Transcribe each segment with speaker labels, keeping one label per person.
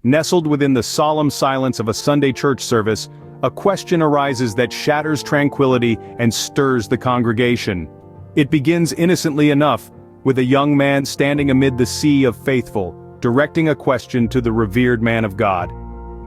Speaker 1: Nestled within the solemn silence of a Sunday church service, a question arises that shatters tranquility and stirs the congregation. It begins innocently enough, with a young man standing amid the sea of faithful, directing a question to the revered man of God.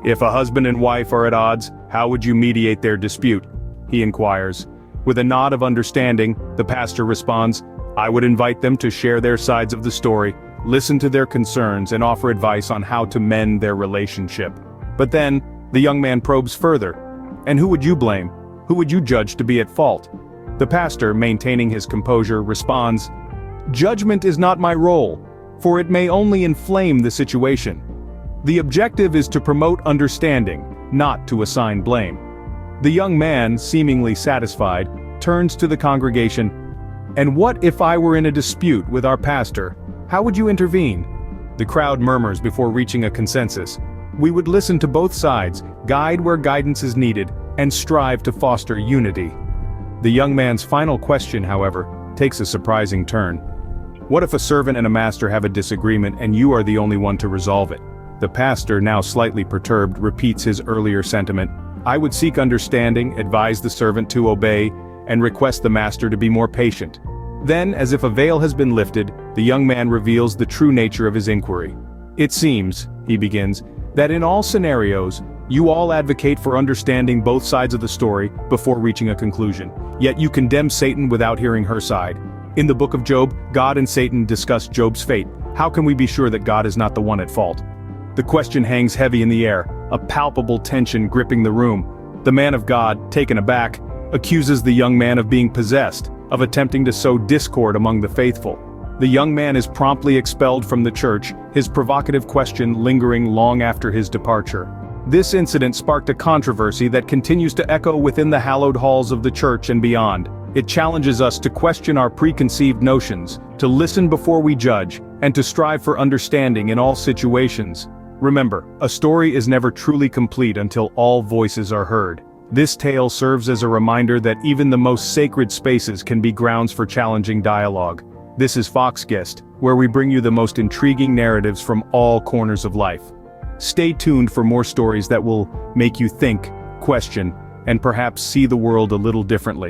Speaker 1: "If a husband and wife are at odds, how would you mediate their dispute?" he inquires. With a nod of understanding, the pastor responds, "I would invite them to share their sides of the story, listen to their concerns, and offer advice on how to mend their relationship." But then, the young man probes further. "And who would you blame? Who would you judge to be at fault?" The pastor, maintaining his composure, responds, "Judgment is not my role, for it may only inflame the situation. The objective is to promote understanding, not to assign blame." The young man, seemingly satisfied, turns to the congregation. "And what if I were in a dispute with our pastor? How would you intervene?" The crowd murmurs before reaching a consensus. "We would listen to both sides, guide where guidance is needed, and strive to foster unity." The young man's final question, however, takes a surprising turn. "What if a servant and a master have a disagreement and you are the only one to resolve it?" The pastor, now slightly perturbed, repeats his earlier sentiment. "I would seek understanding, advise the servant to obey, and request the master to be more patient." Then, as if a veil has been lifted, the young man reveals the true nature of his inquiry. "It seems," he begins, "that in all scenarios, you all advocate for understanding both sides of the story before reaching a conclusion. Yet you condemn Satan without hearing her side. In the book of Job, God and Satan discuss Job's fate. How can we be sure that God is not the one at fault?" The question hangs heavy in the air, a palpable tension gripping the room. The man of God, taken aback, accuses the young man of being possessed, of attempting to sow discord among the faithful. The young man is promptly expelled from the church, his provocative question lingering long after his departure. This incident sparked a controversy that continues to echo within the hallowed halls of the church and beyond. It challenges us to question our preconceived notions, to listen before we judge, and to strive for understanding in all situations. Remember, a story is never truly complete until all voices are heard. This tale serves as a reminder that even the most sacred spaces can be grounds for challenging dialogue. This is Foxguest, where we bring you the most intriguing narratives from all corners of life. Stay tuned for more stories that will make you think, question, and perhaps see the world a little differently.